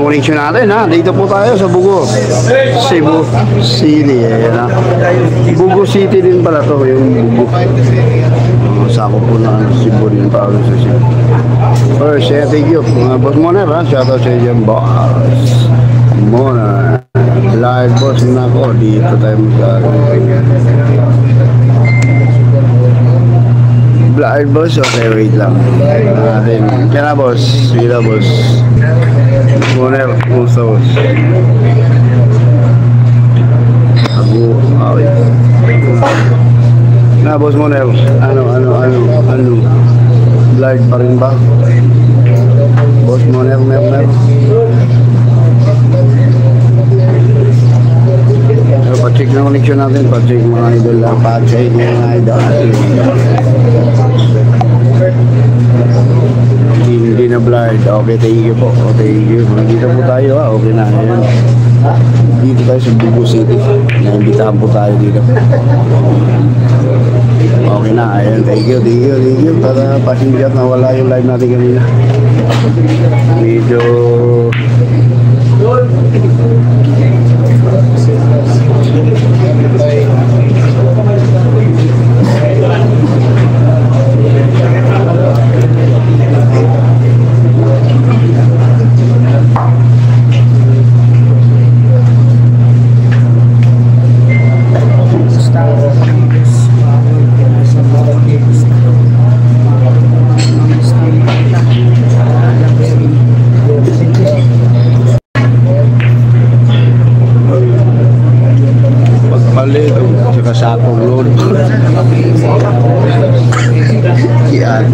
connection natin ha. Dito po tayo sa Bugo, Cebu City. Ayan ha. Bugo City din pala to, yung Bugo. Sakop po na Cebu din pa sa Cebu. First, thank you Boss Moner ha. Shoutout sa iyo boss Moner. Live boss na ako. Dito tayo mag-aarap. Blind boss, okay, wait lang. Kaya na boss, sila boss. Moner, kumusta boss? Ako, okay. Na boss Moner, ano? Blind pa rin ba? Boss Moner, mer. Pa-check na connection natin, pa-check mga idol, pa-check mga idol. Hindi na blind. Okay, thank you po. Okay, thank you. Dito po tayo ha. Okay na. Ayan. Dito tayo sa Bugo City. Naimbitahan po tayo dito. Okay na. Ayan. Thank you. Para passenger na wala yung live natin kanina. Medyo sakong load. Yan.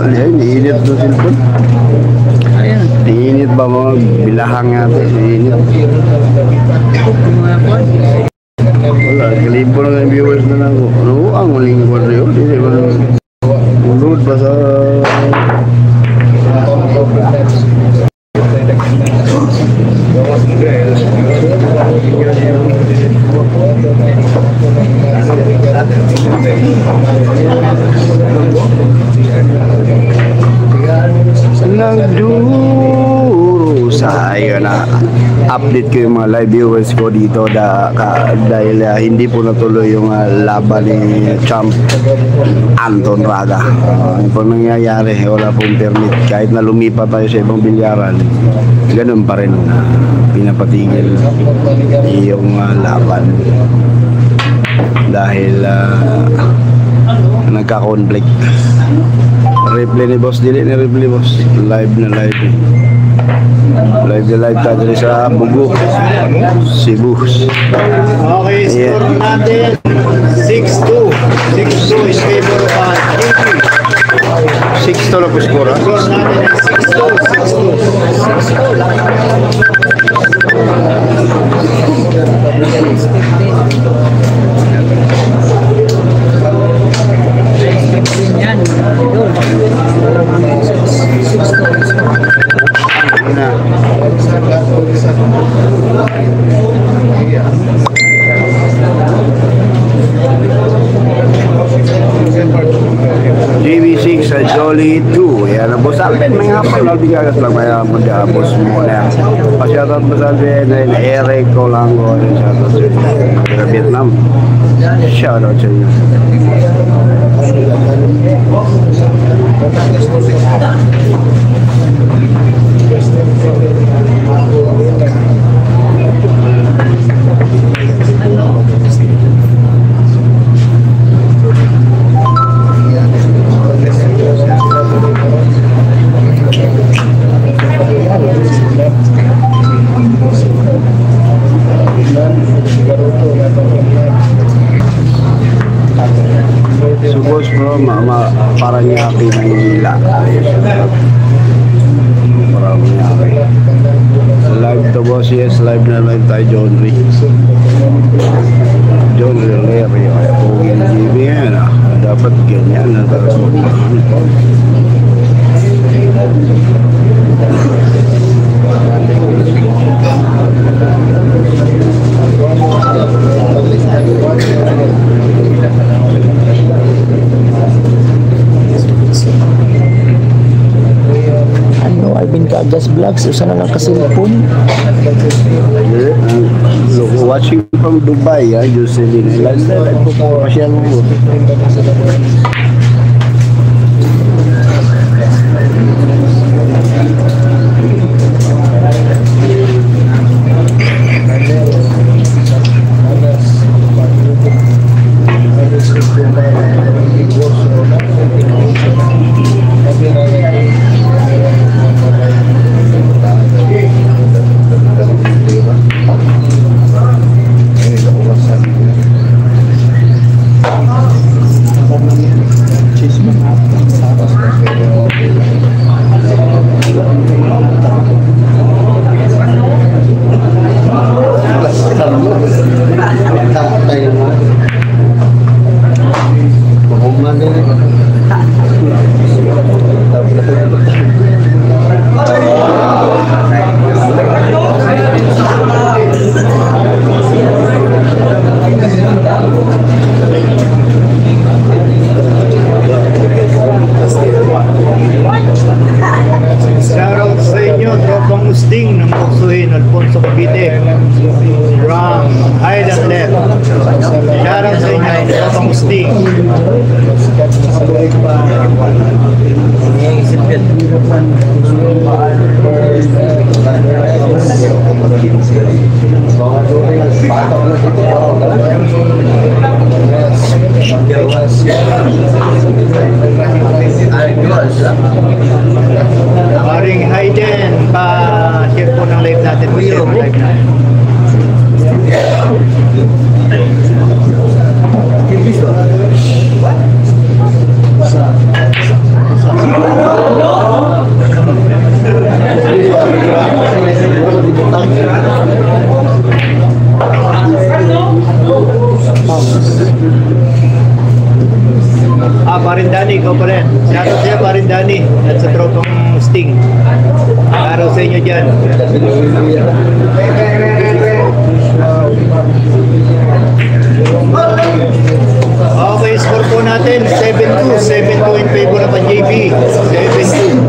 Ayan, iinit to cellphone. Ayan. Iinit ba mga bilahang natin? Iinit. Wala, kalibo na ng viewers na lang. Ano ang lingkod na yun? Hindi ko na load pa sa nagduro sa ayun na update ko yung mga live viewers ko dito dahil hindi po natuloy yung laban ni Champ Anton Raga. Yung po nangyayari, wala pong permit kahit na lumipat tayo sa ibang bilyaran, ganun pa rin pinapatigil yung laban dahil nagka-conflict. Replay ni Boss Dili ni replay Boss. Live na live. Live tayo dito sa Bugo, Cebu. Okay, score natin 6-2. 6-2 is favor of KP. 6-2 na po score ha? Score natin 6-2 lang. JB6 sa Jolly 2. Yan ang Boss Alvin. May hapon lang bigagas lang may mag-boss mo na. Pa-shoutout Boss Alvin. Eric Colango. Shoutout sa Vietnam. Shoutout sa inyo. Subos bro, parang yaki ng hila. Parang yaki. Live to boss, yes, live na live tayo, John Lee. John Lee, kaya po yung TV yan ah. Dapat ganyan na talaga. Just vlogs, usa na lang ka cellphone. Look, watching from Dubai, usually. Lifestyle, pasyal mo. Shoutout sa inyo, tropang Usting ng Buksuhin, Alfonso Cavite from Highland Left. Shoutout sa inyo, tropang Usting. Paring Hayden, pa-share po ng live natin. Pa-share ng live natin. Parin Dani, ikaw pa rin. Shoutout sa'yo, Parin Dani. At sa tropang Sting. Araw sa inyo dyan. Okay, score po natin. 7-2. 7-2 in favor ng JB. 7-2.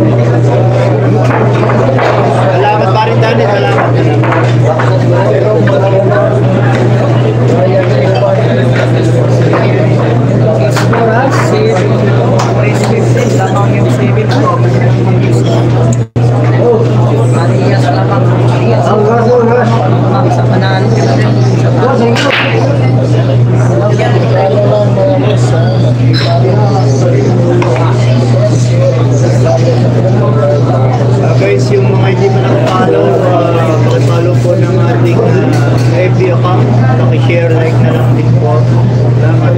Salamat, Parin Dani. Salamat. Guys, yung mga hindi pa nakapollow, pakipollow po ng ating FB account. Pakishare, like na lang din po. Salamat.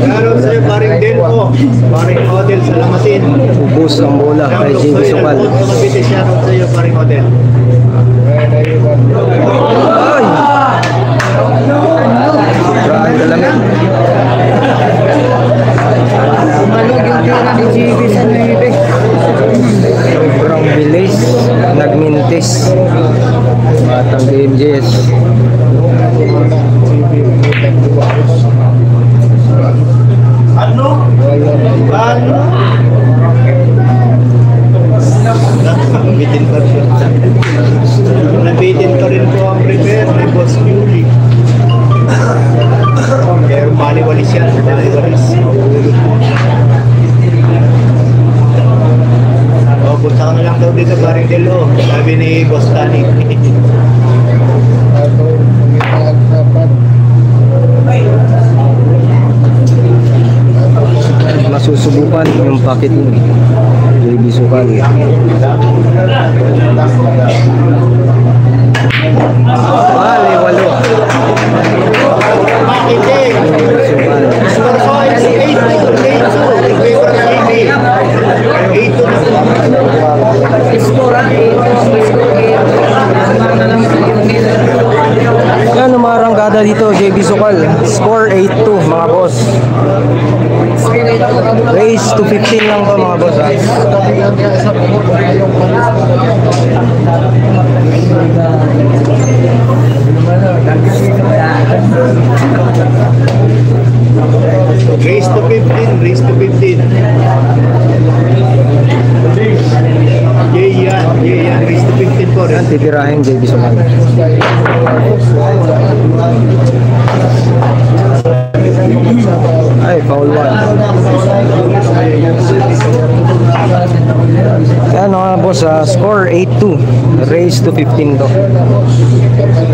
Shoutout sa'yo, Paring Delpo. Paring Hotel sa Lamasin. Ubus ang bola kay JB Sukal. Shoutout sa'yo, Paring Hotel. Ay! Grabe talaga. Sumalog yung tira ni JB sa 9. Sobrang bilis. Nagmintis. Batang DMJS. Ano? Nabitin pa rin. Nabitin pa rin po ang prepare ni Boss Yuri. Kaya maliwalis yan. Maliwalis. O, punta ka na lang daw dito, Paring Delo. Sabi ni Boss Tani. susubukan yung pocket mo. JB Sukal. Bale, walo. Bakit eh? Sukal. So, it's 8-2. 8-2. In favor of JB. 8-2 na po. Score ang 8. Yan, umarangkada dito, JB Sukal. Score 8-2, mga boss. Race to 15 lang to, mga boss. Race to 15. Race to 15. Yeah, race to 15 po. Yan, titirahin JB Sukal. Ay, foul 1. Yan mga boss, score 8-2. Race to 15 to.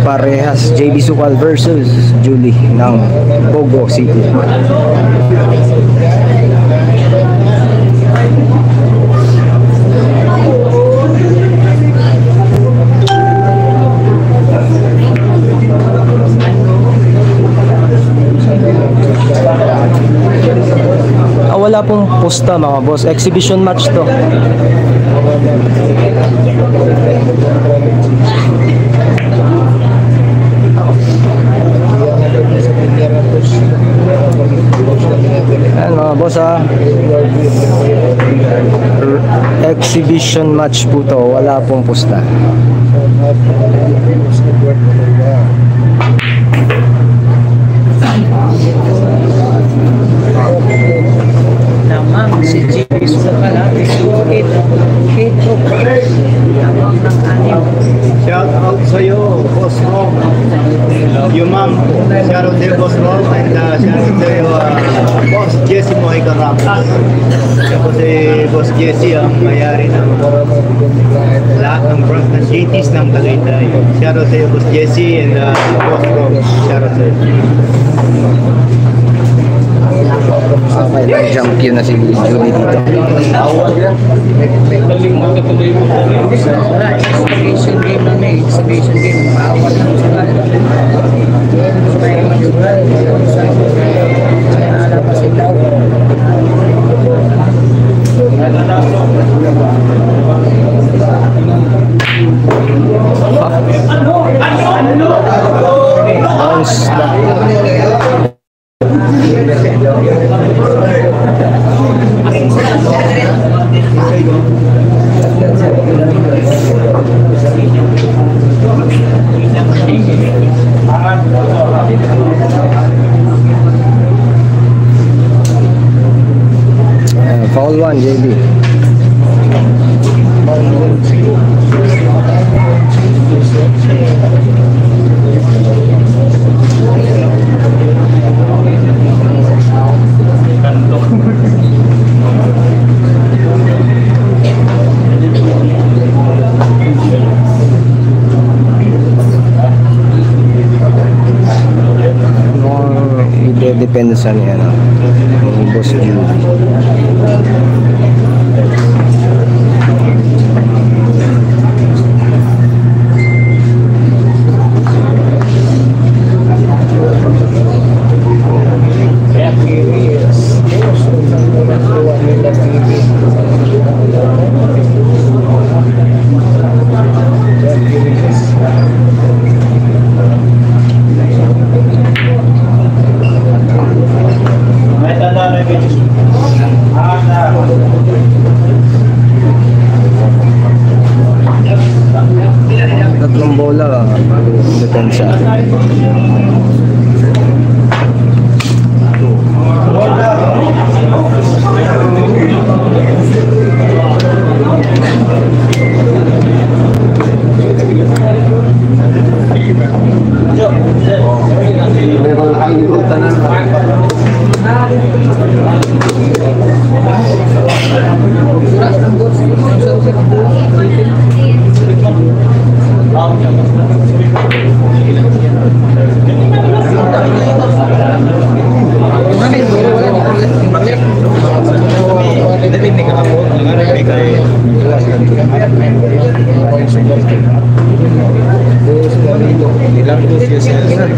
Parehas, JB Sukal versus Julie ng Bogo City. Wala pong pusta mga boss, exhibition match to. Ayan mga boss exhibition match po to, wala pong pusta. Lamang si JB Sukal natin. 8 lamang ng 6. Shout out sa'yo, Boss Rom. Yung ma'am, shout out sa'yo, Boss Rom. And shout out sa'yo, Boss Jesse Mojica. Ako si Boss Jesse ang mayari ng lahat ng branch ng JTs ng Tagaytay. Shout out sa'yo, Boss Jesse and Boss Rom. Shout out sa'yo. Okay, nag-champion na si Julie dito. Wala, exhibition game lang eh. Exhibition game. Paawat ng Sukal. May manugal. May alam pa sila. Bounce back. Foul 1, JB. Ide-depensa niya na ni Boss Julie. Tatlong bola, depensa.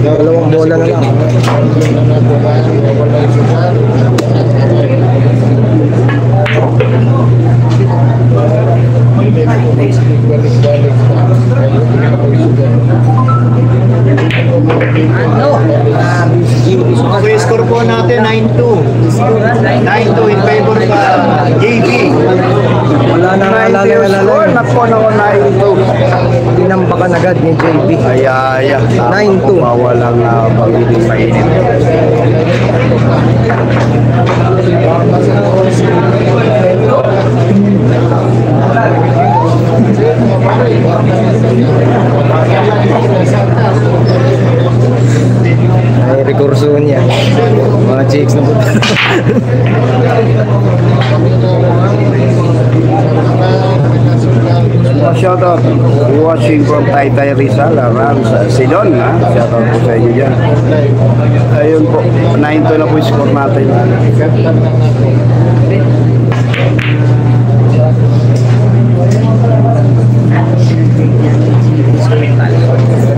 Dalawang bola na lang. Okay, score po natin 9-2. 9-2 in favor ka JB. Wala na score na po na 9-2. Tinambakan agad ni JB. Ay. 9-2. Mawalang pagiging mainit. Ay, rekurso niya. Mga chicks na po. Shout out watching from Taytay Rizal, Rams, Silon, ha? Shout out po sa inyo dyan. Ayun po, 9-2 na po yung score natin.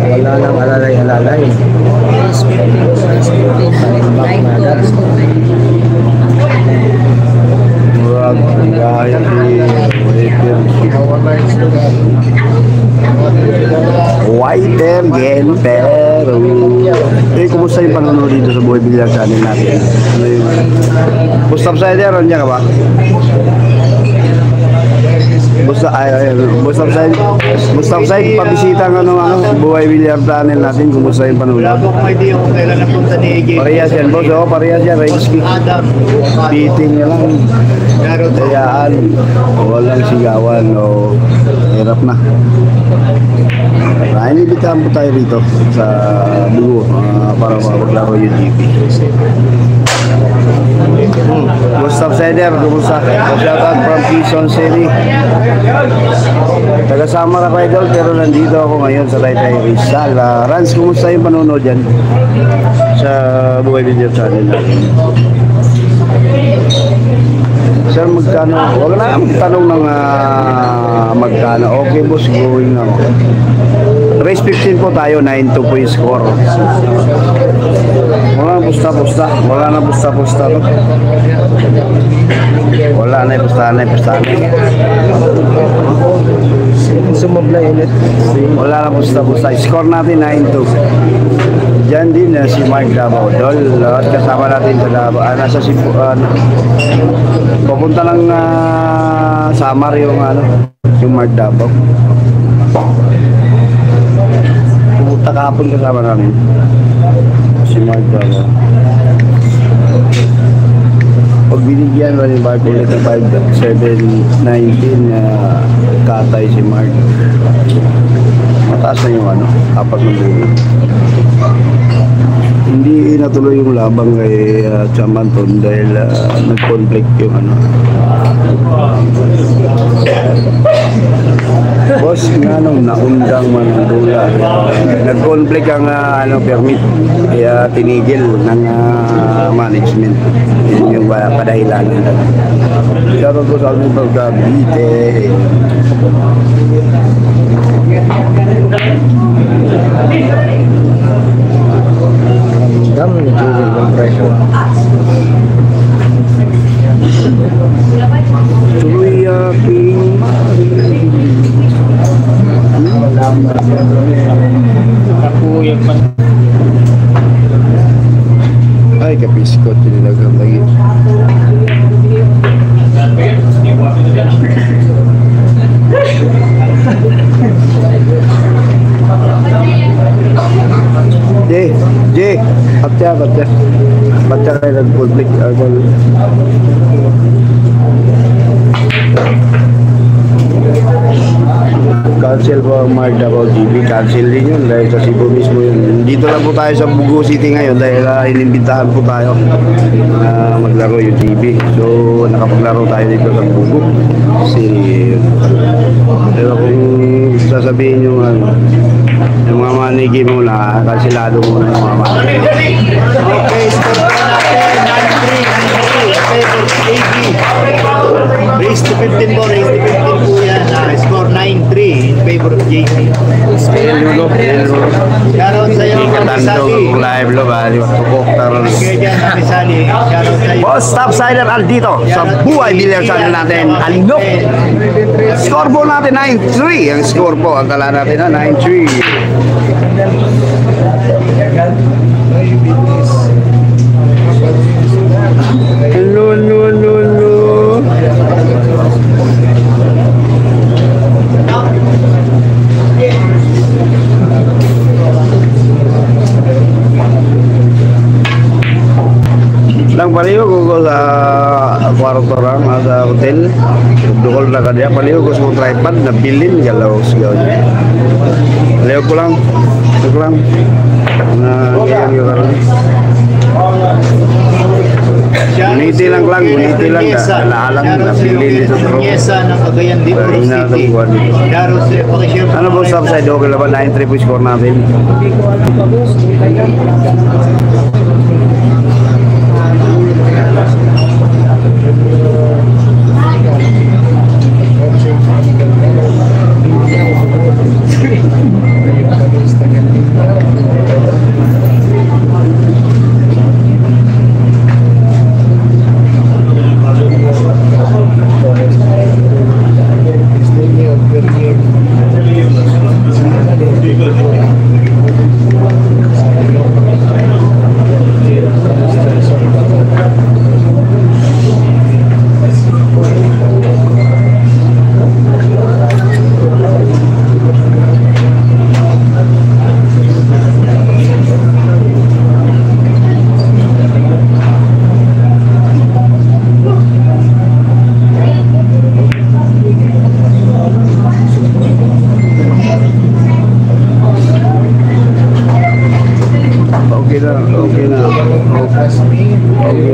Wala nang alalay-alalay. Murag, gaya Whiter Gen Peru. Kumusta yung panonood dito sa Buhay Bilyar channel natin? Ano yung... Bustap Sider, nandiyan ka ba? Bustap Side, pabisita ng Buhay Bilyar channel natin. Kumusta yung panonood? Wala po akong idea kung kailan napunta ni JB. Parehas yan, boss. Oo, parehas yan. Reiki. Adam. Beating niya lang. Laro to. Kayaan. Walang sigawan. O, hirap na. Inibitahan po tayo rito sa Bugo para maglaro yung GP. Gustav Seder, kumusta? Shoutout from Quezon City. Taga Samar ako, idol, pero nandito ako ngayon sa Taytay Rizal. Rans, kumusta yung panonood dyan sa Buhay Bilyar channel natin? Sir, magkano? Huwag na kami tanong ng magkano. Okay, boss, going na ako. Race 15 po tayo, 9-2 po yung score. Wala na pusta-pusta. Wala na pusta-pusta. Wala na pusta. Sumablay ulit. Wala na pusta-pusta. Score natin 9-2. Diyan din si Mark Davao Dol. At kasama natin sa Davao. Nasa si... papunta ng Samar yung Mark Davao. Pumunta kahapon kasama namin si Mark Davao. Pag binigyan ba ni Mark ulit ng 5-7-19 katay si Mark. Mataas na yung 4 na dulo. Hindi natuloy yung labang kay Chamanton dahil nag-conflict yung boss nga naundang manandula. Nag-conflict ang permit kaya tinigil ng management. Yun yung padahilanan. Shoutout ko sa amin pagkabite. Dam ni Julie ng pressure. Tuloy aking ay kapiskot tinilagang lagi. Jay, batya kayo nag-conflict. Cancel po ang Mark Davao TV. Cancel din yun dahil sa Cebu mismo yun. Dito lang po tayo sa Bugo City ngayon dahil inimbitahan po tayo na maglaro yung TV. So nakapaglaro tayo dito sa Bugo City. Pero kung sasabihin yung yung mga manigi muna, kansilado muna yung mga manigi. Okay, score po natin 9-3 in favor of JB. Race to 15 po, race to 15 po yan. Score 9-3 in JP. Shoutout sa'yo, Ikatando Kamisali. kung live lo ba? Tukok taron. Kaya dyan, Kamisali. Shoutout sa'yo. Boss, topsider Aldito sa Buhay Billiard Channel natin. Alindok. Score po natin 9-3. Ang score po, ang tala natin na 9-3. Hello, hello, hello, hello. Lang paliw ko sa kwarto lang sa hotel. Dukol na kanya paliw ko sa tripod na bilin galaw sigaw niya. Paliw ko lang. Ito ko lang. Na yung karon. Uniti lang. Naalang na bilin sa tro. Nyesa ng Cagayan de Oro City. Shoutout sa'yo, pakishare. Ano po sa upside? Okay lang ba? 9-3 po score natin. Okay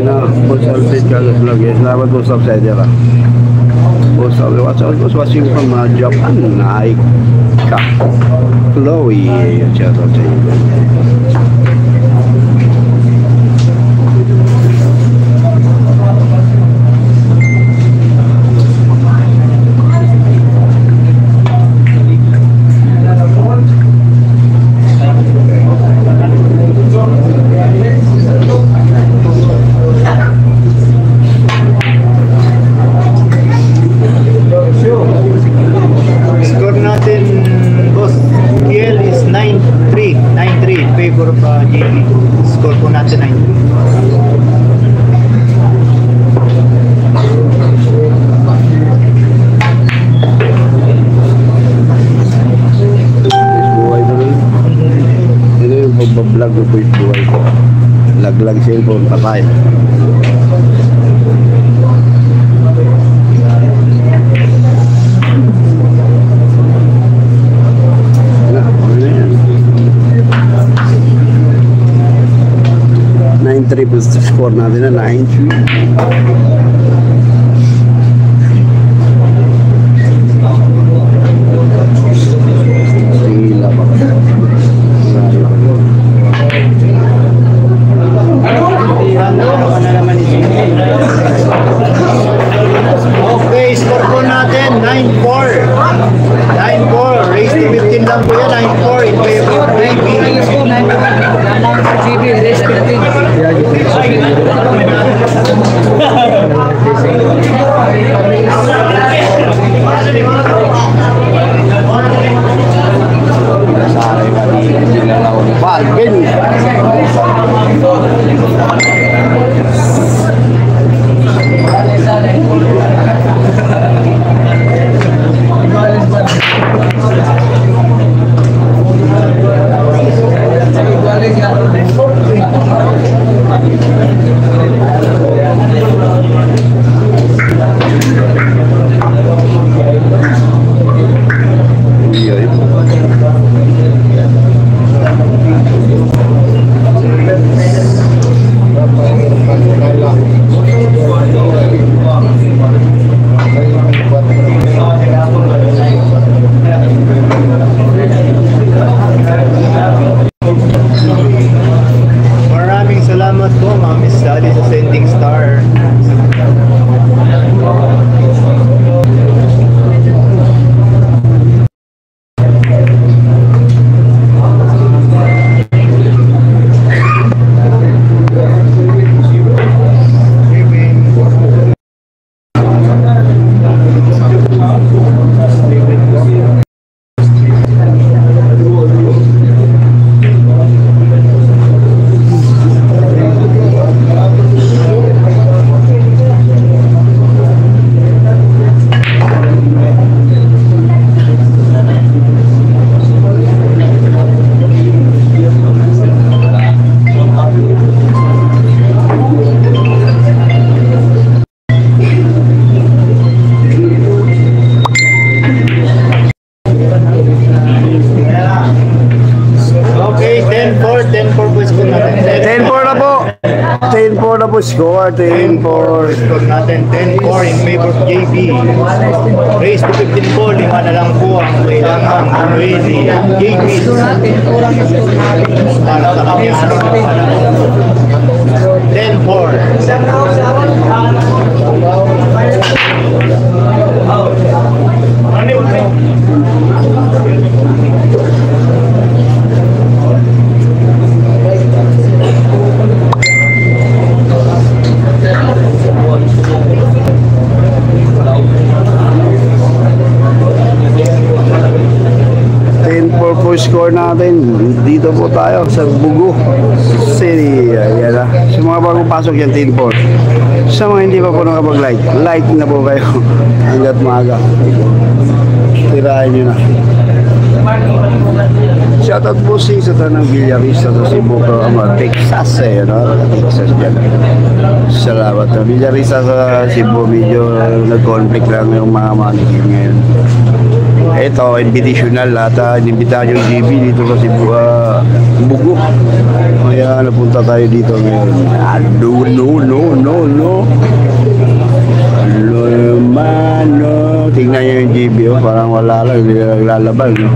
na. Post update ka sa vlog. Salamat po sa upside ka. Post update. What's up? Watching from Japan. Ay ka. Chloe. Shout out sa iyo. Score natin, Boss Kiel, is 9-3. 9-3 in favor of JP. Score po natin 9-3. Buhay na rin. Ito yung pagbablog ko po yung buhay ko. Laglag cellphone, patay. Na, ano na yan? 9-3 plus score natin na 9-3. Sila ba? Okay, score po natin 9-4. 9-4. Raise to 15 lang po yan. 9-4 in favor of JP. GB, race 15. Nasari ka dito. Hindi na ako ni Palvin. po score, 10 for Score natin 10-4 in favor of JB. Race to 15 po, 5 na lang po ang kailangan gawin ni JB. Para sa kampiyanan ng panahon. 10-4. po score natin. Dito po tayo sa Bugo City. Ayan na. Sa mga bagong pasok yan, 10-4. Sa mga hindi pa po nakapag-like, like na po kayo hanggat maaga. Tirahin nyo na. Shoutout po sa tanang Villarista sa Cebu, Texas eh, no? Texas dyan. Salamat. Villarista sa Cebu, medyo nag-conflict lang yung mga manikin ngayon. Ito, invitational at inimbitahan yung GB dito sa Cebu, Bugo. Kaya napunta tayo dito ngayon. No. Mano. Tingnan nyo yung GB, oh, parang wala lang, hindi naglalaban. No?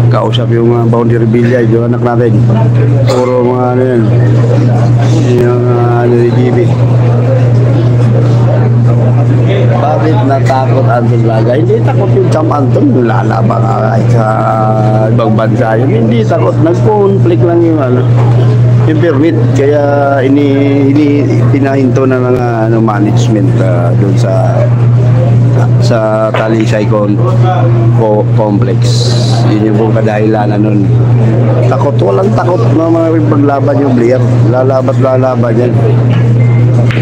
Kausap yung boundary bilya, yung anak natin. Puro mga ano yan. Yung ano yung GB. Bakit natakot Anton Laga? Hindi takot yung Champ Anton, lalaban kahit sa ibang bansa yun. Hindi takot, nag-conflict lang yung ano, yung permit. Kaya pinahinto na ng management doon sa Talisay Complex. Yun yung pong kadahilanan nun. Takot, walang takot na mga paglaban yung player. Lalaban yan.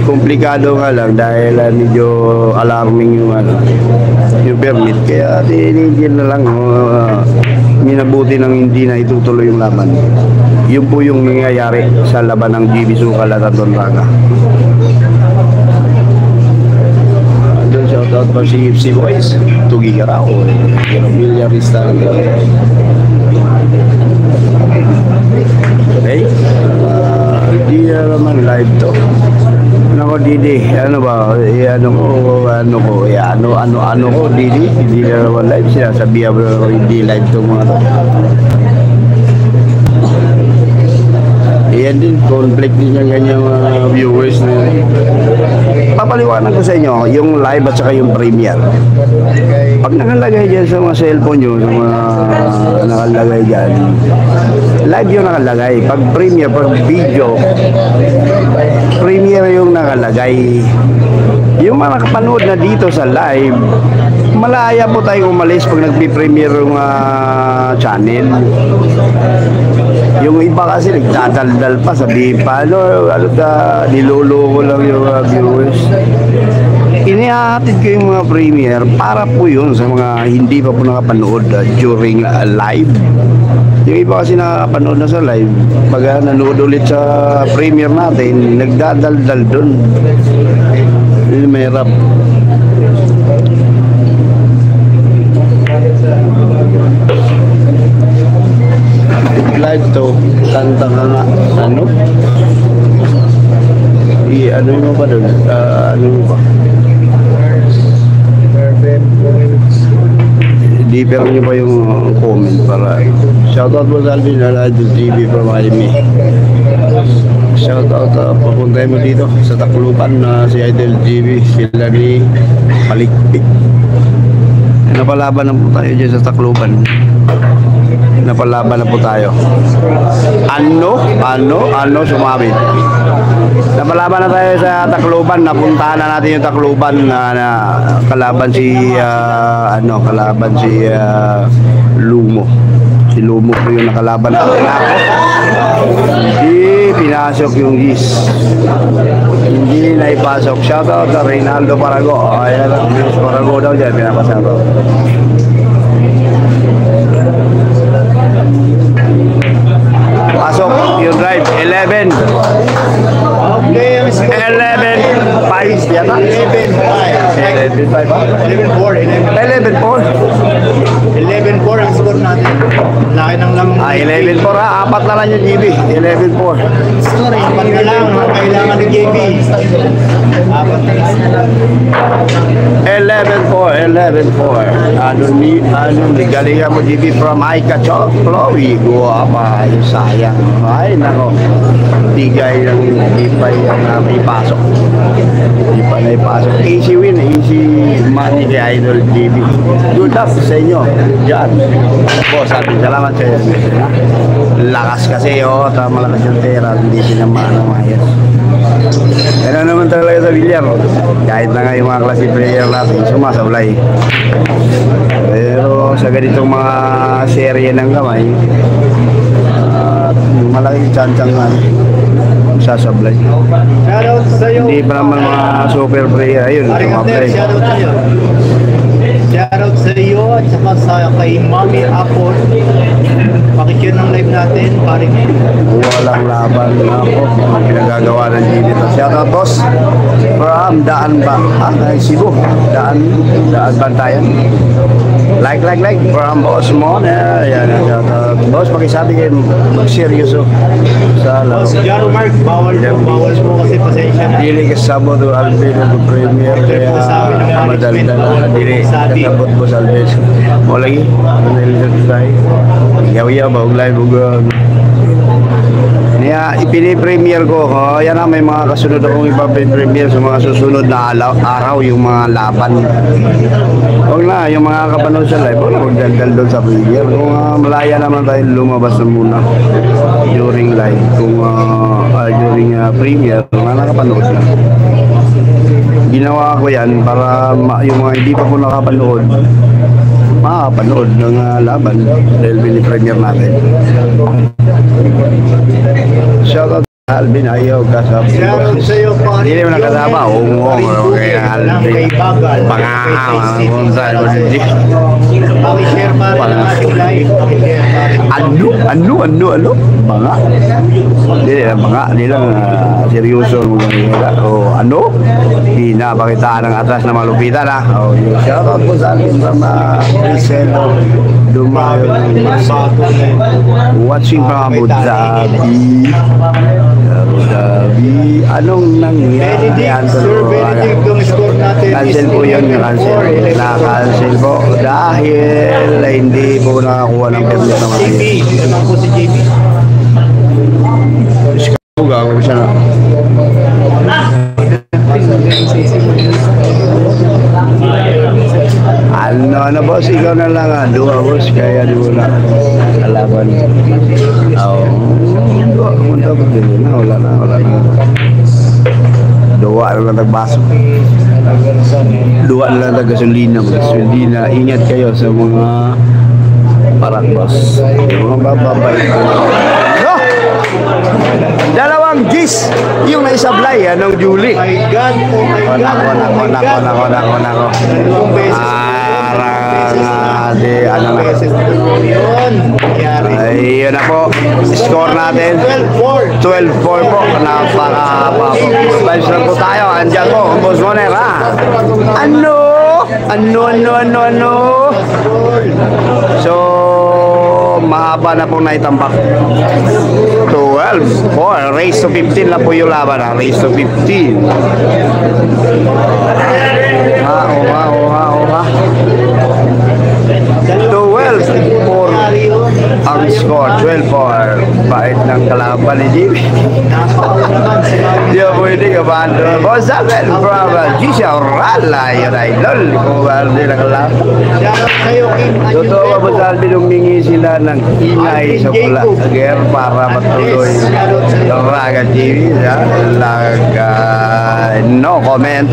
Komplikado nga lang dahil medyo alarming yung permit, kaya tinigil na lang, minabuti ng hindi na itutuloy yung laban. Yun po yung nangyayari sa laban ng GB Sukal at Anton Laga. Doon shoutout pa si FC Boys, Tugi Garao, Villarista. Okay, hindi naman live to. Ako Didi, ano ba? Ano ko Didi, hindi na naman live siya. Sabihan mo na ako hindi live itong mga to. Iyan din, conflict din yung ganyang viewers na yun. Papaliwanag ko sa inyo, yung live at saka yung premiere. Pag nakalagay dyan sa mga cellphone nyo, sa mga nakalagay dyan, live yung nakalagay. Pag premiere, pag video, premiere yung nakalagay. Yung mga nakapanood na dito sa live, malaya po tayo umalis pag nagpi-premiere yung channel. Yung iba kasi nagdadaldal pa, sabihin pa, niloloko lang yung viewers. Inihahatid ko yung mga premiere para po yun sa mga hindi pa po nakapanood during live. Yung iba kasi nakapanood na sa live, pag nanood ulit sa premiere natin, nagdadaldal dun. Yun may rap. Live to, kanta ka nga, ano? Ano mo ba doon? Ano mo ba? Di-per nyo pa yung comment para shoutout mo sa Alvin Idol TV from Miami. Shoutout, papuntay mo dito sa Tacloban na si Idol TV, sila ni Palikpik. Napalaban na po tayo dyan sa Tacloban. Napalaban na po tayo. Ano sumabit. Napalaban na tayo sa Tacloban. Napuntahan na natin yung Tacloban na kalaban si Lumo. Si Lumo po yung nakalaban na hindi pinasok yung Gis. Hindi na ipasok. Shoutout sa Reynaldo Parago. Ayan lang, Parago daw dyan, pinapasyato. Pasok yung drive, 11. Okay, 11-5 yata? 11-5. 11-4. 11-4. 11-4 ang score. score natin. Laki ng lamang. 11-4 ha. Apat na lang yung GB. 11-4. Apat na lang ang kailangan ni JB. Apat na lang. 11-4. 11-4. Ano ni galingan mo GB from Aika Chok. Chloe. Guwapa. Yung sayang. Ay, nako. Tigay lang hindi pa yung ipasok. Hindi pa na ipasok. Easy win. Easy money kay Idol JB. Good luck sa inyo. Diyan. Po, sabi salamat sa inyo. Lakas kasi malakas yung pera. Hindi sinamaan ng mayas. Ano naman talaga sa bilyar. Kahit na nga yung mga klase player natin, sumasablay. Pero sa ganitong mga serye ng kamay, malaking chancang nga sasablay. Shoutout sa'yo. Hindi pa naman mga super player. Ayun, sumablay. Shoutout sa'yo. Shoutout sa iyo at saka sa kay Mami Apple. Pakicure ng live natin, paring. Walang laban na ako. Pinagagawa ng Gilito. Shoutout boss. From Daan ba? Cebu. Daan Bantayan. Like. From Boss Mona. Yan. Shoutout. Boss, pakisabi kayo mag-seryoso sa laro. Boss Jaro Mark, bawal mo kasi pasensya na. Dili ka Sabado Albedo do Premier kaya madaldala. Dili kasabot mo sa Albedo. O lagi. Ano ilisag tayo? Yaw-yaw ba? Uglay bugang. Niya, ipini-premier ko. Yan na, may mga kasunod akong ipapi-premier sa mga susunod na araw, yung mga laban. Huwag na, yung mga kapanood sa live, huwag na magdaldal doon sa premier. Kung malaya naman tayo, lumabas na muna during live. Kung during premier, mga nakapanood na. Ginawa ko yan para yung mga hindi pa po nakapanood, makapanood ng laban dahil bini-premier natin. Shoutout Alvin, ayaw kasama. Shoutout sa iyo, paring. Hindi mo nakasama. Oo, kaya Alvin. Pangahama. Pakishare paring ang ating live. Ano? Mga? Hindi lang seryoso. O ano? Pinapakitaan ng atras na malupitan ha. O, shoutout po sa Alvin from Marcelo Dumayo. Watching from Abu Dhabi. Anong nangyari? Benedict, Sir Benedict, yung score natin Cancel po yun, na-cancel po dahil hindi po nakakuha ng permit ng mga JB, yun naman po si JB. gagawin siya na. Ano boss, ikaw na lang dua boss, kaya di mo na kalaban. Dua, punta ko din na, wala na. Dua na lang nagbaso. Dua na lang nagasolina. Ingat kayo sa mga parak boss. Yung mga bababay. Dalawang gis yung naisablay ng Julie. Oh my God, Nako. Dalawang beses. Ano na. Beses yun. Nangyari. Ayun na po. Score natin. 12-4. 12-4 po. Napaka-pa po. Vibes lang po tayo. Andiyan po. Ang boss mo na Ano? So, mahaba na po naitambak. 12-4. Race to 15 na po yung laban. Race to 15. Oha. 12-4 ang score. 12-4. Bait ng kalaban ni Jimmy. Di ba pwede ka ba? Boss Abel from Gisha Orala. Yun idol. Kung ba hindi na kalaban. Shoutout sa'yo, Kim. Totoo ba Boss Alvin, humingi sila ng ingay sa pula ager para matuloy ang Raga TV. No comment.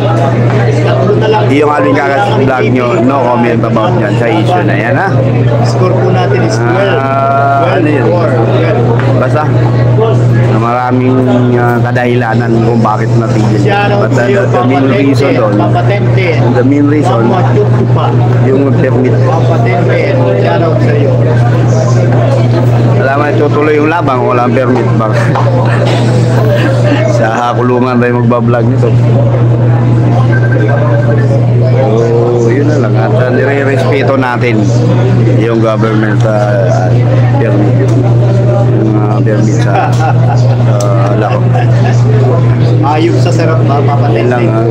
Yung Alvin Kakas vlog nyo, no comment about yan sa issue na yan ha. Score po natin is 12. Ano yun? Basta na maraming kadahilanan kung bakit natigil. Shoutout But sa'yo, the main reason doon, Papatente. the main reason, Papatutupa. yung permit. Papatente. Shoutout sa'yo. Alam mo, tutuloy yung labang, walang permit ba? Sa kulungan tayo magbablog nito. So, yun na lang. At nire-respect respeto natin yung government permit. Yung permit sa laro. Ayok sa sarap ba, Yan lang ang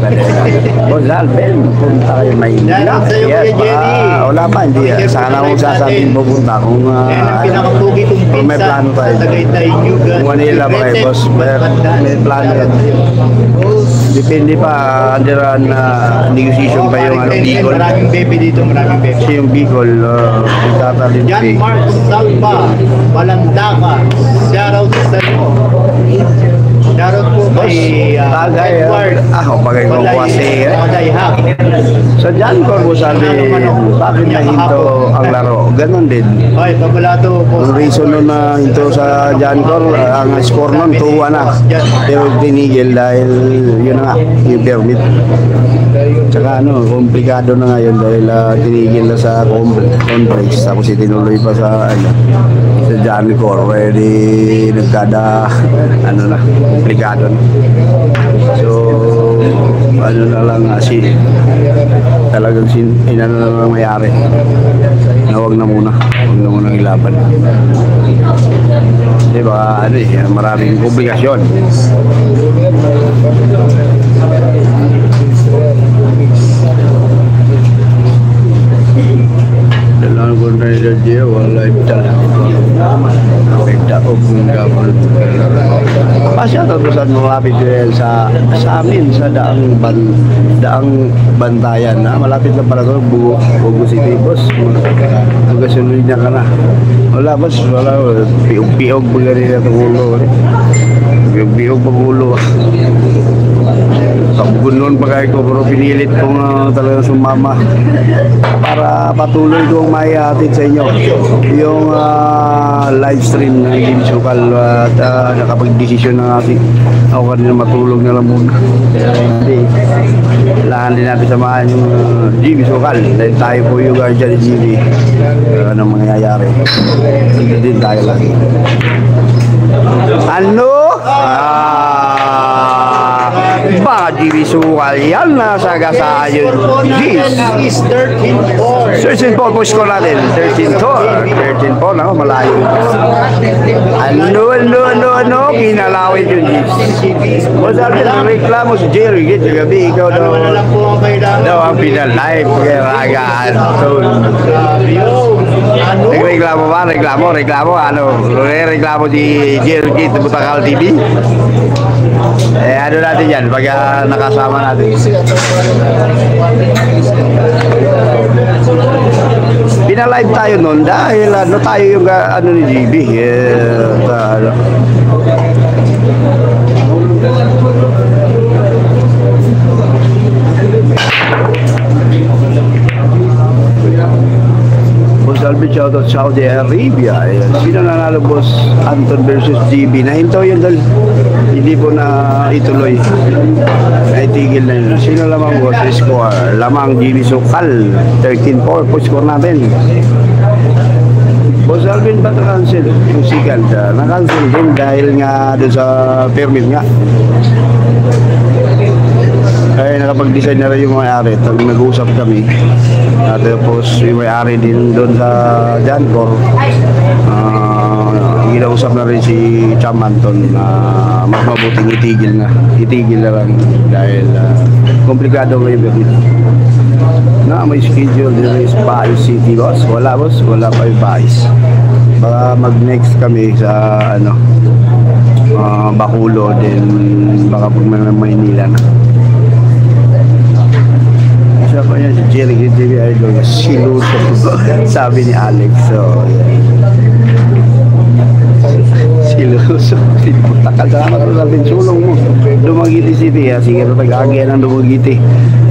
Boss Alvin, punta kayo Maynila. Yan ang sa'yo, Yes, Kuya Jenny. wala pa, hindi. Sana kung sasabihin pupunta. Kung Yan ang pinakapugi kong kung may pinsan plano tayo. sa Tagaytay, Yugan. Kung Manila ba kayo, boss? May plano yan. Depende pa, under negotiation pa yung Bicol. Maraming bebe dito, maraming bebe. Kasi yung Bicol, itatalin John Mark Salva, Balandaka, shoutout sa iyo. Shoutout po kay Tagay, Edward. bagay kong kasi. Tagay ha. So dyan ko sabi, bakit nahinto ang laro? Ganon din. Ay, pabalato po. Ang reason nun na hinto sa Jancor, ang score nun 2-1 na. Pero tinigil dahil yun na nga, yung permit. Tsaka komplikado na nga yun dahil tinigil na sa conference. Tapos itinuloy pa sa Jancor. Pwede nagkada, na, komplikado na. So, na lang talagang na lang mayari na wag na muna ilaban. Di ba, maraming komplikasyon. Dalam guna dia walai taog ng gabal. Pasya tapusan malapit din sa amin sa daang bantayan na malapit na pala ko Bugo City boss. Magasunod niya ka na. Wala boss, wala piog bagay na tulo. Piog pagulo. Kabugunon pa kayo ko pero pinilit kong talaga sumama para patuloy kong maihatid sa inyo yung live stream ng Jimmy Sukal at nakapag-desisyon na kasi ako kanina matulog na lang muna. Hindi, kailangan din natin samahan yung Jimmy Sukal dahil tayo po yung guardian ni Jimmy. Anong mangyayari, hindi din tayo lagi. Baka Jimmy Sukal yan, nasagasaan yun. Is 13-4. 13 po score natin. 13 po, malayo. Kinalawit yun, Gis. Boss Alvin, ang reklamo si Jerry, Gis, gabi, ikaw daw. Ano na lang po ang kailangan? Daw ang pinalive, kaya ragaan. Nagreklamo ba? Reklamo, reklamo si Jerry, Gis, Butakal TV. Ano natin yan, pag nakasama natin. Pinalive tayo nun dahil tayo yung ni GB. Boss Alvin, shoutout Saudi Arabia. Ayan. Sino nanalo, Boss Anton versus GB? Nahinto yun dahil hindi po na ituloy. Naitigil na yun. Sino lamang, Boss? Score. Lamang GB Sukal. 13-4 po score natin. Boss Alvin, ba't na-cancel yung second? Na-cancel din dahil nga doon sa permit nga. Ay nakapag-decide na rin yung may-ari. Nag-uusap kami. At tapos yung may-ari din doon sa Jancor. Ginausap na rin si Cham Anton na mas mabuting itigil na lang dahil komplikado ngayon na may schedule din is Baez City, boss. Wala, boss, wala pa yung Baez. Baka mag-next kami sa Bacolod, then baka pag Maynila na. Siya pa yan, si Jerry Idol, siluso sabi ni Alex. So, siluso. Takal sa naman sa sulong mo. Dumaguete City, sige na tag-agyan ng Dumaguete.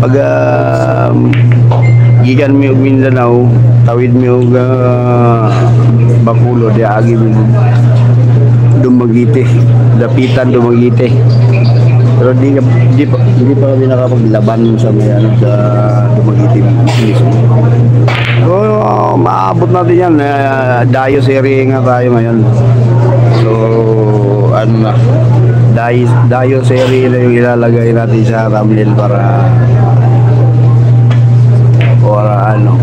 Pag gikan mi og Mindanao, tawid mi og Bacolod, agi mi Dumaguete, dapitan Dumaguete. Pero hindi pa kami nakapaglaban sa sa Dumaguete mismo. So, maabot natin yan. Dayo series nga tayo ngayon. So, Dayo series na yung ilalagay natin sa thumbnail para or ano.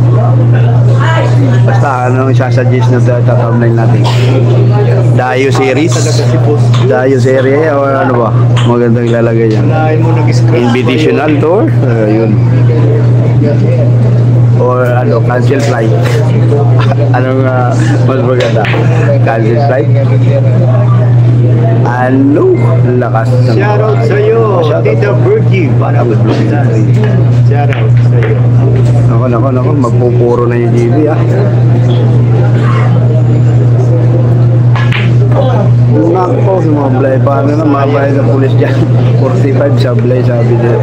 Basta ano isasuggest na tatawag natin. Dayo series. Talaga si boss. Dayo series or ano ba? Magandang ilalagay yan. Walain mo nag-scratch. Invitational tour. Yun. Or ano, cancel flight. Anong mas maganda? Cancel flight? Ano? Lakas ng... Shoutout sa'yo, Tita Bergie. Para ko Shoutout sa'yo. Nako, magpupuro na yung GB ah. Nako, sumablay pa na mabay sa pulis dyan. 45 sablay sabi niya.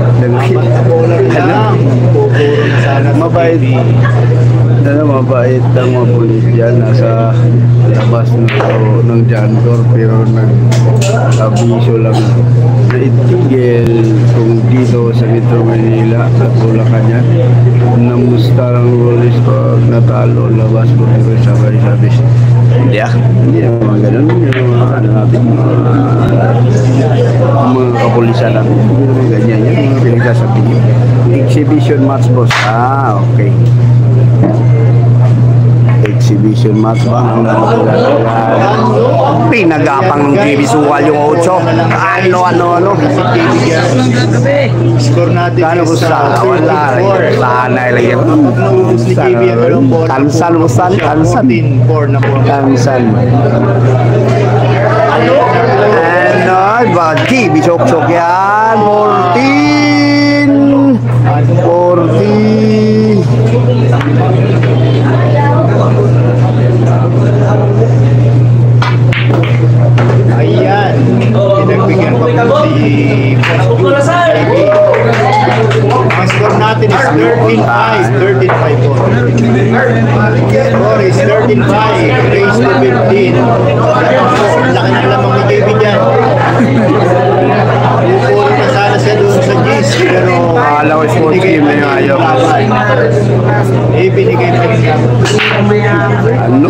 Bola lang. Pupuro na sana sa Mabait. TV. Mabait ang mga pulis dyan. Nasa labas ng janitor pero nag-abiso lang na itigil kung dito sa Metro Manila at Bulacan yan. Namusta lang pulis pag natalo labas ko pero sabay-sabay. Hindi naman ganun. Yung mga ano natin, mga kapulisan natin. Hindi naman ganyan yan. Mga pinagsasabi niyo. Exhibition match boss. Okay. Exhibition match ba? Pinagapang ng GB Suwal yung 8. Ano. Score natin Kano is gusto? Wala. 34. Sana ilagay. Si JB ang dalawang bola. Kansan. 14-4 na po. Kansan. Ano? Ba? GB Sok yan. 40. Ayan. Pinagbigyan pa po si JB. Ang score natin is 13-5. 13-5 po. Score is 13-5. Race to 15. Laki na lamang ni JB dyan. Pupuro na sana siya doon sa GIS. Pero Akala ko sports team na yung ayaw. Ibinigay pa rin namin. Ano?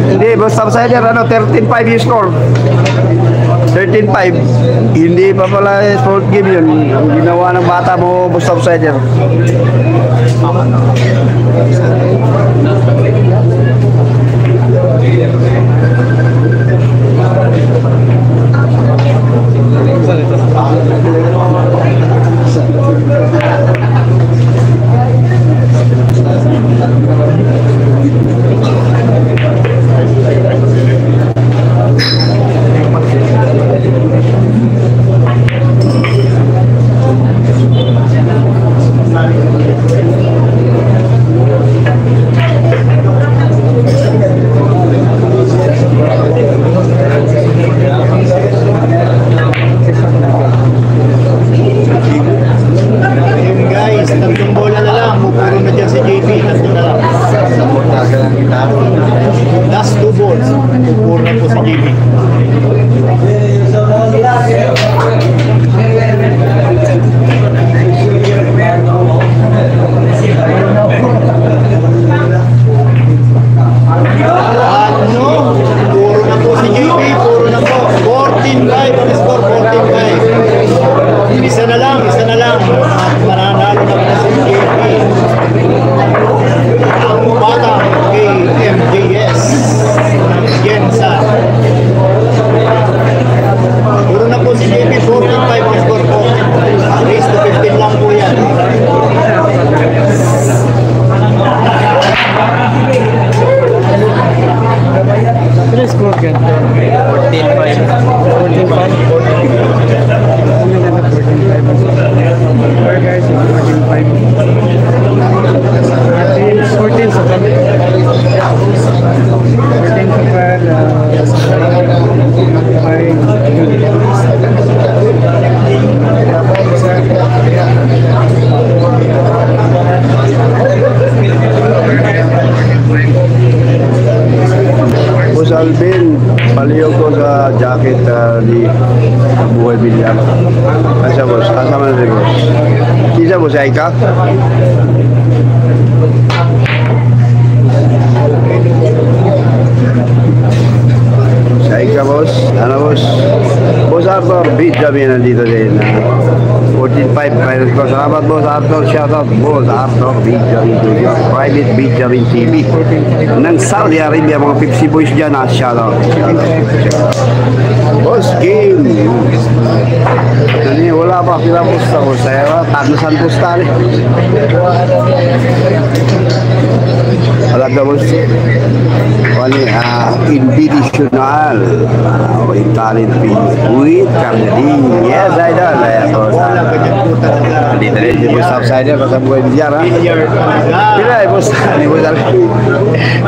Hindi, basta sa dyan, 13-5 yung score. 13-5. Hindi pa pala sport game yun. Ang ginawa ng bata mo, basta sa dyan. Ayun guys, tatlong bola na lang. Pupuro na dyan si JB. Tatlo na lang. Last 2 balls. Pupuro na po si JB. Ano? Puro na po si JB. Puro na po. 14-5 ang score. 14-5. Isa na lang. At mananalo na po si JB. Ang bata kay MJS ng Jensa. Puro na po si JB. 14-5 ang score po. Race to 15 lang po yan. Ano yung score ka? 14-5. 14-5? Ano ganda 14-5? Or guys, 14-5. 14 sa kan. 14 sa kan. 5. Boss Alvin, palihog ko sa jacket di Buhay Bilyar. Asa boss? Asa man rin boss? Kisa boss, ay ka? Say Malig ka, boss. Ano, boss? Boss Arthur, Benjamin nandito din. 14.5 final score. Salamat, boss Arthur. Shoutout, boss Arthur, Benjamin Jr. Private Benjamin TV. Ng Saudi Arabia, mga Pepsi boys dyan. Shoutout. Boss, game. Jadi wala pa sila pusta ko saya tanusan pusta ni. Alam ka boss? Wali invitational o Italian fee with Carnadine. Yes, I know. Dito rin si Boss Outsider sa buhay bilyar ha. Pila ay pusta ni Boss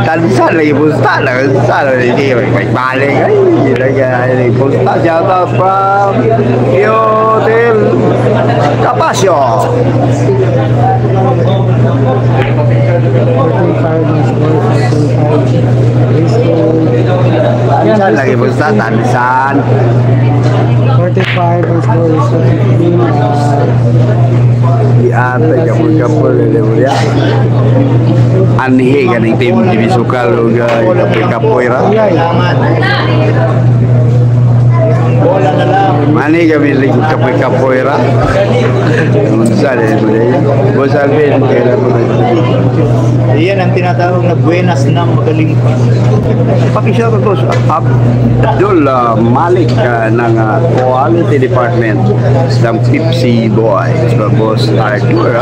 Tansan lagi pusta lang. Tansan lagi. May balik ay. Hindi pusta. Shout out from Hotel Capasio. 45 Tansan lagi pusta. Tansan. 45 ang score is 15. Di ate kapul-kapul ya. Anhe ganing tim TV Sukal juga kapoeira. Bola na lang. Mani kami lingkod kapoeira. Unsa din Boss Alvin kailan mo na. Iyan ang tinatawag na buenas ng magaling. Pakishout ko Abdul Malik ng Quality Department ng Pepsi Boys. Boss Arthur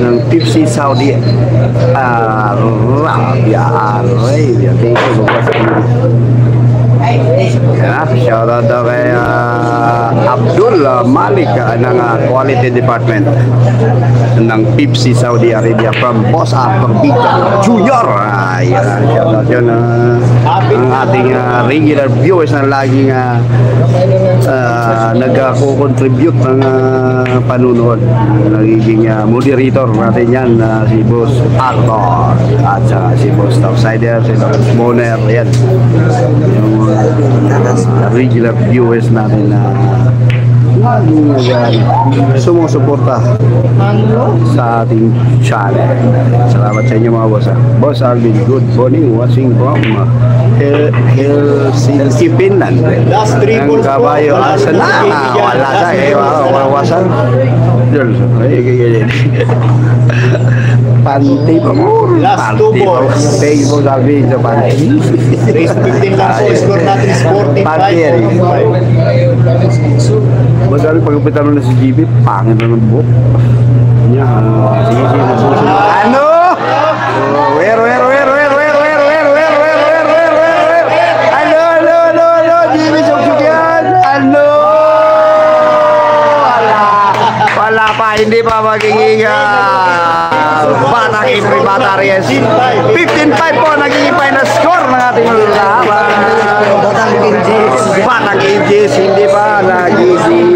ng Pepsi Saudi Arabia. Thank you, Boss. Yeah, shout out daw kay Abdul Malik ng Quality Department ng Pepsi Saudi Arabia from Boss Arthur Bita Jr. Ayan, shout out yun ang ating regular viewers na laging nagko-contribute ng panunood. Nagiging moderator natin yan si Boss Arthur at si Boss Outsider, si Boss Moner, yan yung regular viewers natin na sumusuporta sa ating channel. Salamat sa inyo mga boss. Boss Alvin, good morning, watching from Helsinki, Finland. Last three Ang balls kabayo, po. asa na? Wala sa wawasan. Panty pa mo. Last two balls. Thank you, Boss Alvin, sa panty. Race 15 lang po. Score natin is 45. Boss Alvin, pag-upitan mo na si GB, pangit na ng buhok. Sige, nasusunod. Ano? Wero. GB, suksuk yan. Ano? Wala pa, hindi pa magiging Batak Imri Bataries. 15-5 po, nagiging final score ng ating laban. Batak Injis, hindi pa nagiging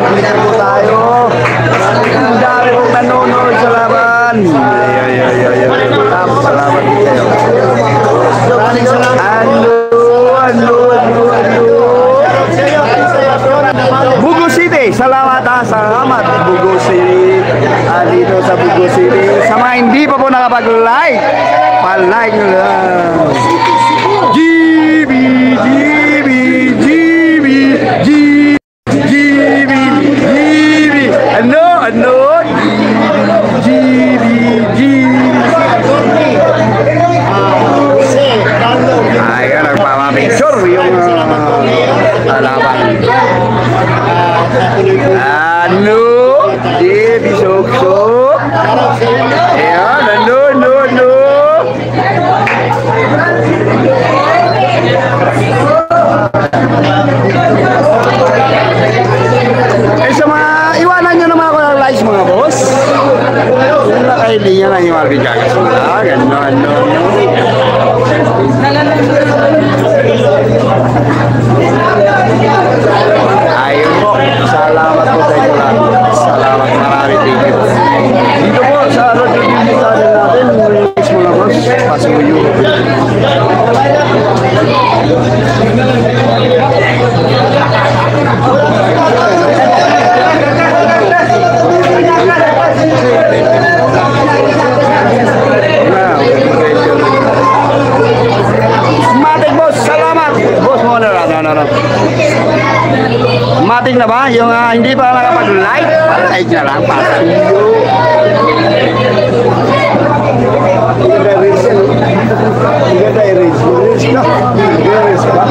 Dito po tayo. Ang dami pong nanonood sa laban. Salamat din kayo. Bugo City, salamat Bugo City. Dito sa Bugo City. Sa mga hindi pa po nakapag-like, pa-like nyo lang. GB. Ano? GB. Ayan, nagpapapicture yung laban. Ano? GB Soksok. Ayan, ano? Sa mga iwanan nyo naman ako ng likes mga boss. Yung nakailingan ng yung mga gagas mo na. Ano. Ayun po. Salamat po sa inyo lahat. Salamat marami. Thank you. Dito po sa radio channel natin. Likes mo na boss. Pasuyo. Mating na ba? Yung hindi pa nakapag-light? Like na lang, pasuyo. Ganda i-reach yan. Ganda i-reach. I-reach ka. I-reach ka.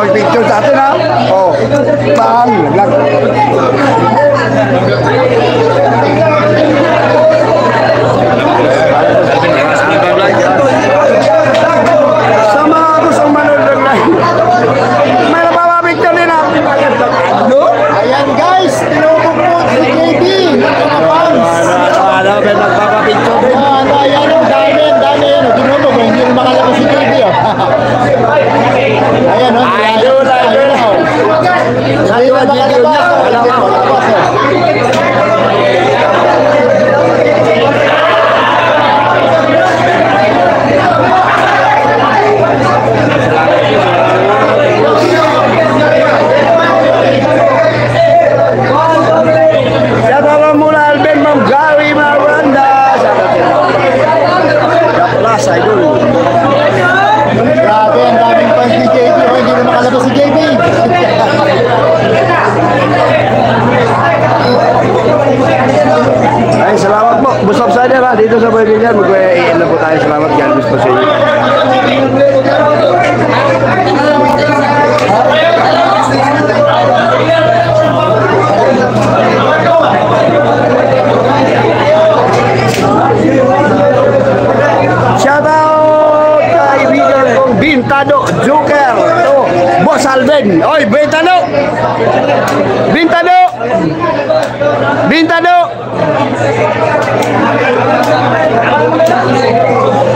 Picture sa atin ha? Oh, bang, lag. Sa mga gustong manood ng live, may napapapicture din ha? No? Ayan guys, tinubog po si JB. Mga fans. May nagpapapicture din. Ayan o, dami. Tinubog, hindi rin makalabas si JB. Ayan o. Idol. Hindi rin makalabas. Shoutout mula Alben, Ma'am Gary Maranda. Plus, idol. Grabe, ang daming fans ni JB. O, hindi rin makalabas si JB. Ay, salamat po. Bus of Cider ha. Dito sa Boy Villar. Mag-iin na po tayo. Salamat. God bless po sa inyo. Shoutout kaibigan kong Bintado Joker. Ito, Boss Alben. Oy, Bintado! Bintado! Bintado!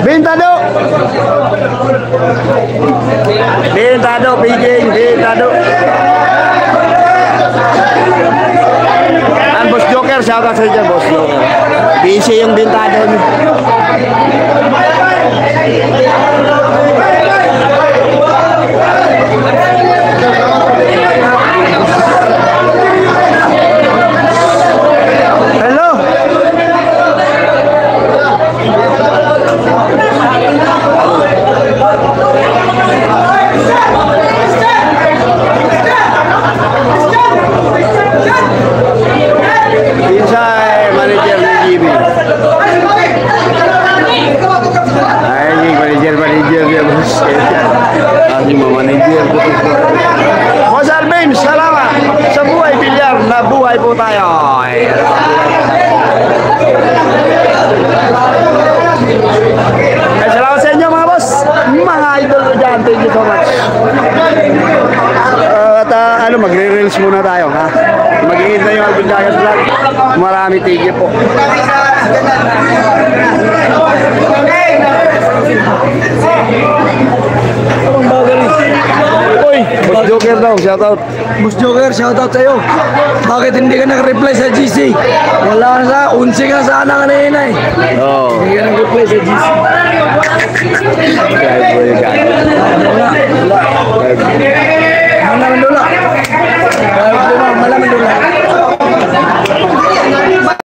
Bintado! Bintado, piging, Bintado. Ang Boss Joker, shoutout sa inyo, Boss Joker. Busy yung Bintado niyo. Hello. Inside manager ni GB. Ay, manager dia bos. Kasi mo manager ko. Boss Alvin, salamat sa buhay bilyar na buhay po tayo. Salamat sa inyo mga boss, mga idol ko dyan. Thank you so much. At magre-reels muna tayo ha. Mag-iinit na yung Alvin Dagas vlog. Marami thank you po. Uy, Boss Joker daw, shoutout. Boss Joker, shoutout sa'yo. Bakit hindi ka nag-reply sa GC? Wala na sa, 11 ka sana kanina eh. Oh. Hindi ka nag-reply sa GC.